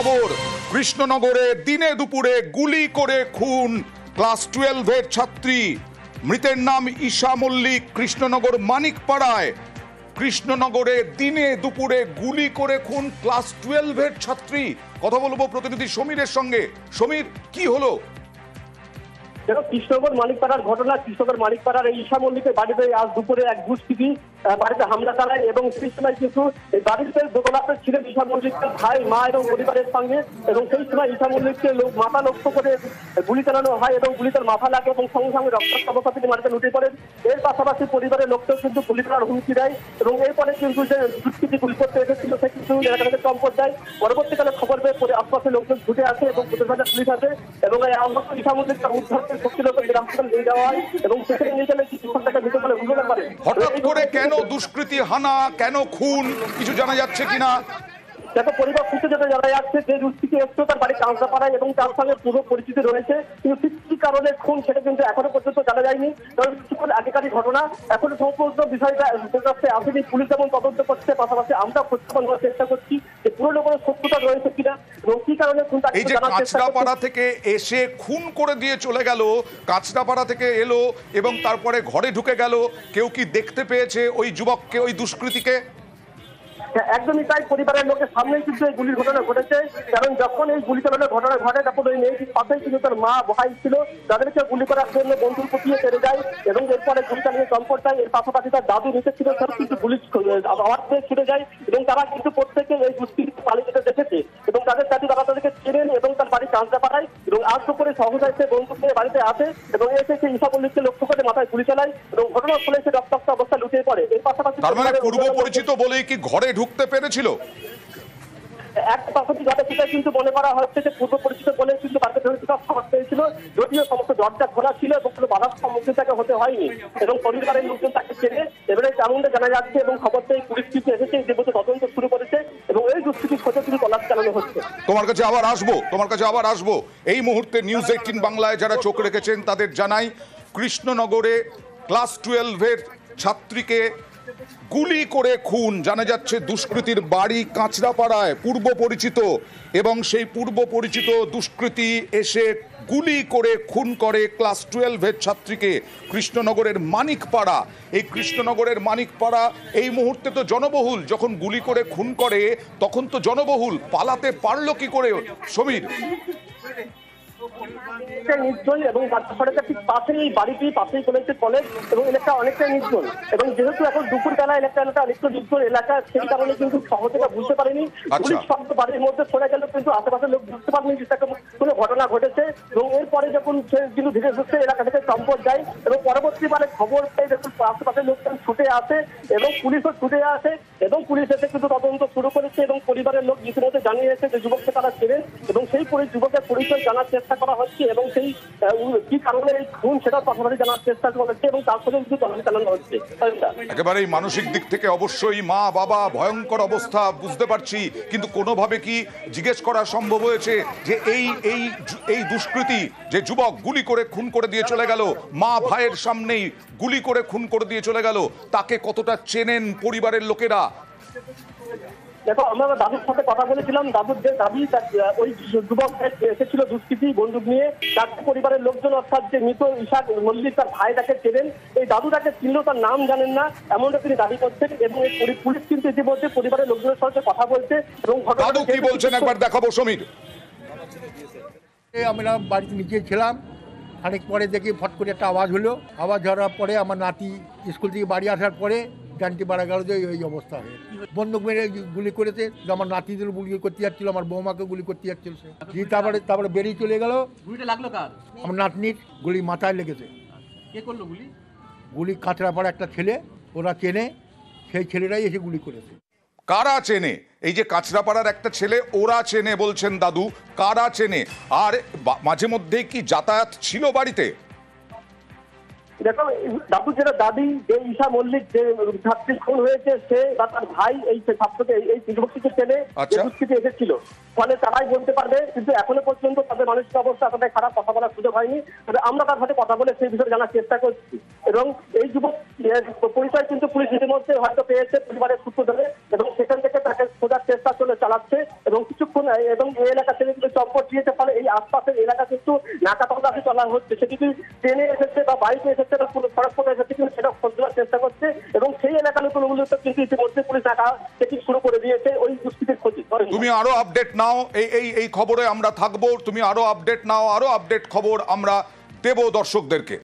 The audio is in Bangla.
খবর, কৃষ্ণনগরে দিনে দুপুরে গুলি করে খুন ক্লাস 12-এর ছাত্রী। মৃতের নাম ঈশা মল্লিক, কৃষ্ণনগর মানিকপাড়ায়। কৃষ্ণনগরে দিনে দুপুরে গুলি করে খুন ক্লাস 12-এর ছাত্রী। কথা বলবো প্রতিনিধি সমীরের সঙ্গে। সমীর, কি হলো? কৃষ্ণনগর মানিকপাড়ার ঘটনা। কৃষ্ণনগর মানিকপাড়ার এই ঈশা মল্লিকের বাড়িতে আজ দুপুরে এক দুষ্কৃতী বাড়িতে হামলা চালায় এবং সেই সময় কিন্তু এই বাড়িতে দোতলাতে ছিলেন ঈশা মল্লিকের ভাই, মা এবং পরিবারের সঙ্গে। এবং সেই সময় ঈশা মল্লিককে মাথা লক্ষ্য করে গুলি চালানো হয় এবং গুলি তার মাথা লাগে এবং সঙ্গে সঙ্গে রক্তাক্ত অবস্থা থেকে মাটিতে লুটিয়ে পড়েন। এর পাশাপাশি পরিবারের লোককেও কিন্তু গুলি করার হুমকি দেয় এবং এরপরে কিন্তু যে দুষ্কৃতী গুলি করতে এসেছিল সে কিন্তু এলাকা থেকে চম্পট দেয়। পরবর্তীকালে খবর পেয়ে আশপাশের লোকজন ছুটে আসে এবং পুলিশ আসে এবং এই আহত ঈশা মল্লিককে উদ্ধার করে এবং সেখানে নিয়ে গেলে চিকিৎসকটাকে মৃত বলে ঘোষণা করে। হঠাৎ করে কেন দুষ্কৃতী হানা, কেন খুন, কিছু জানা যাচ্ছে কিনা? দেখো, পরিবার সূত্রে যেটা জানা যাচ্ছে যে দুষ্কৃতী এসেও তার বাড়ি কাঁচরাপাড়ায় এবং তার সঙ্গে পূর্ব পরিচিতি রয়েছে, কিন্তু ঠিক কি কারণে খুন সেটা কিন্তু এখনো পর্যন্ত জানা যায়নি। কারণ কিছুক্ষণ আগেকারই ঘটনা, এখনো সম্পূর্ণ বিষয়টা আসেনি। পুলিশ যেমন তদন্ত করছে, পাশাপাশি আমরা খোঁজখবর নেওয়ার চেষ্টা করছি যে পুরনো কোনো সত্যতা রয়েছে কিনা এবং কি কারণে খুন। এই যে কাঁচরাপাড়া থেকে এসে খুন করে দিয়ে চলে গেল, কাঁচরাপাড়া থেকে এলো এবং তারপরে ঘরে ঢুকে গেল, কেউ কি দেখতে পেয়েছে ওই যুবককে, ওই দুষ্কৃতীকে? একদমই তাই। পরিবারের লোকের সামনেই কিন্তু এই গুলির ঘটনা ঘটেছে। কারণ যখন এই গুলি চালানোর ঘটনা ঘটে তখন ওই মেয়েটির পাশেই কিন্তু তার মা, ভাই ছিল, তাদেরকে গুলি করার জন্য বন্দুক কুপিয়ে তেড়ে যায় এবং এরপরে গুলি চালিয়ে চম্পট দেয়। এর পাশাপাশি তার দাদু নিচে ছিল, তার কিন্তু গুলি আওয়াজ পেয়ে ছুটে যায় এবং তারা কিন্তু প্রত্যেকে এই দুষ্কৃতী পালিয়ে যেতে দেখেছে এবং তাদের দাদু বাবা তাদেরকে চেনেন এবং তার বাড়ি কাঁচরাপাড়ায় এবং আজ দুপুরে সহজায় সে বন্দুক নিয়ে বাড়িতে আসে এবং এসে সে ঈশা মল্লিককে লক্ষ্য করে মাথায় গুলি চালায় এবং ঘটনাস্থলে সে রক্তাক্ত অবস্থায় লুটিয়ে পড়ে। এর পাশাপাশি পূর্ব পরিচিত বলেই কি ঘরে ঢুকতে পেরেছিল? এক পাশাপাশি ঘটে সেটা কিন্তু মনে করা হচ্ছে যে পূর্ব পরিচিত বলে কিন্তু বাড়িতে খবর পেয়েছিল, যদিও সমস্ত দরজা খোলা ছিল এবং কোনো বাধার সম্মুখীন তাকে হতে হয়নি এবং পরিবারের লোকজন তাকে চেনে। এবারে তেমনটা জানা যাচ্ছে এবং খবর পেয়ে পুলিশ কিন্তু এসেছে, ইতিমধ্যে তদন্ত শুরু করেছে এবং এই দুষ্কৃতির খোঁজে কিন্তু তল্লাশি চালানো হচ্ছে। তোমার কাছে আবার আসবো। এই মুহূর্তে নিউজ 18 বাংলায় যারা চোখ রেখেছেন তাদের জানাই, কৃষ্ণনগরে ক্লাস 12-এর ছাত্রীকে গুলি করে খুন। জানা যাচ্ছে দুষ্কৃতীর বাড়ি কাঁচরাপাড়ায়, পূর্ব পরিচিত, এবং সেই পূর্ব পরিচিত দুষ্কৃতী এসে গুলি করে খুন করে ক্লাস 12-এর ছাত্রীকে কৃষ্ণনগরের মানিকপাড়া। এই কৃষ্ণনগরের মানিকপাড়া এই মুহূর্তে তো জনবহুল। যখন গুলি করে খুন করে তখন তো জনবহুল, পালাতে পারলো কি করে সমীর? নির্জন এবং সড়কের ঠিক পাশেই এই বাড়িটি, পাশেই চলেছে কলেজ এবং এলাকা অনেকটাই নির্জন এবং যেহেতু এখন দুপুর বেলা এলাকা অনেকটা নির্জন এলাকা, সেই কারণে কিন্তু সহজে বুঝতে পারেনি। পুলিশ শব্দ বাড়ির মধ্যে শোনা গেল কিন্তু আশেপাশের লোক বুঝতে পারেনি যে কোনো ঘটনা ঘটেছে এবং এরপরে যখন সে কিন্তু ধীরে ধীরে এলাকা থেকে চম্পট যায় এবং পরবর্তীকালে খবর পেয়ে যখন আশেপাশের লোকজন ছুটে আসে এবং পুলিশও ছুটে আসে এবং পুলিশ এসে কিন্তু তদন্ত শুরু করেছে এবং পরিবারের লোক ইতিমধ্যে জানিয়েছে যে যুবককে তারা চেনেন এবং সেই যুবকের পরিচয় জানার চেষ্টা করা হচ্ছে এবং সেই কি কারণে এই খুন সেটা পাশাপাশি জানার চেষ্টা করছে এবং তার সঙ্গে কিন্তু তদন্ত চালানো হচ্ছে। একেবারেই মানসিক দিক থেকে অবশ্যই মা বাবা ভয়ঙ্কর অবস্থা বুঝতে পারছি, কিন্তু কোনোভাবে কি জিজ্ঞেস করা সম্ভব হয়েছে যে এই দুষ্কৃতী যে যুবক গুলি করে খুন করে দিয়ে চলে গেল, মা ভাইয়ের সামনেই গুলি করে খুন করে দিয়ে চলে গেল, তাকে কতটা চেনেন পরিবারের লোকেরা? দেখো, আমরা দাদুর সাথে কথা বলেছিলাম। দাদুর যে দাবি, ওই যুবক এসেছিল দুষ্কৃতী বন্দুক নিয়ে, তার পরিবারের লোকজন অর্থাৎ যে মৃত ঈশা মল্লিক তার ভাই তাকে চেনেন, এই দাদু তাকে চিনলেও তার নাম জানেন না, এমনটা তিনি দাবি করছেন এবং পুলিশ কিন্তু ইতিমধ্যে পরিবারের লোকজনের সাথে কথা বলছে এবং দাদু কি বলছেন একবার দেখাবো সমীর। আমরা বাড়িতে নিচে ছিলাম, খানিক পরে দেখি ফট করে একটা আওয়াজ হলো। আওয়াজ হওয়ার পরে আমার নাতি স্কুল থেকে বাড়ি আসার পরে জানতে পারা গেল যে এই অবস্থা হয়ে বন্দুক মেরে গুলি করেছে। আমার নাতিদের গুলি করতে যাচ্ছিল, আমার বৌমাকে গুলি করতে যাচ্ছিল সে। তারপরে বেরিয়ে চলে গেল। গুলিটা লাগলো কার? আমার নাতনির গুলি মাথায় লেগেছে। কে করলো গুলি? গুলি কাঁচরাপাড়া একটা ছেলে, ওরা চেনে, সেই ছেলেরাই এসে গুলি করেছে। কারা চেনে? এই যে কাঁচরাপাড়ার একটা ছেলে, ওরা চেনে বলছেন দাদু, কারা চেনে? আর মাঝে মধ্যে কি যাতায়াত ছিল বাড়িতে? দেখো, দাদু যেটা দাবি যে ঈশা মল্লিক যে ছাত্রী খুন হয়েছে সে বা তার ভাই এই ছাত্রকে এই যুবকটিকে চেনে, দুষ্কৃতী এসেছিল, ফলে তারাই বলতে পারবে। কিন্তু এখনো পর্যন্ত তাদের মানসিক অবস্থা এতটাই খারাপ, কথা বলার সুযোগ হয়নি। তবে আমরা তার সাথে কথা বলে সেই বিষয়ে জানার চেষ্টা করছি এবং এই যুবক পরিচয় কিন্তু পুলিশ ইতিমধ্যে হয়তো পেয়েছে পরিবারের সূত্র ধরে এবং সেখান থেকে তাকে খোঁজার চেষ্টা চালাচ্ছে এবং কিছুক্ষণ এবং এই এলাকা থেকে কিন্তু চম্পট দিয়েছে, ফলে এই আশপাশের এলাকা কিন্তু নাকা তল্লাশি চলা হচ্ছে। সেটি কি ট্রেনে এসেছে বা বাইকে এসেছে বা সড়ক পথে এসেছে কিন্তু সেটা খোঁজার চেষ্টা করছে এবং সেই এলাকাগুলোতে কিন্তু ইতিমধ্যে পুলিশ নাকা চেকিং শুরু করে দিয়েছে ওই দুষ্কৃতির ক্ষতি। তুমি আরো আপডেট নাও, এই খবরে আমরা থাকবো। তুমি আরো আপডেট নাও, আরো আপডেট খবর আমরা দেব দর্শকদেরকে।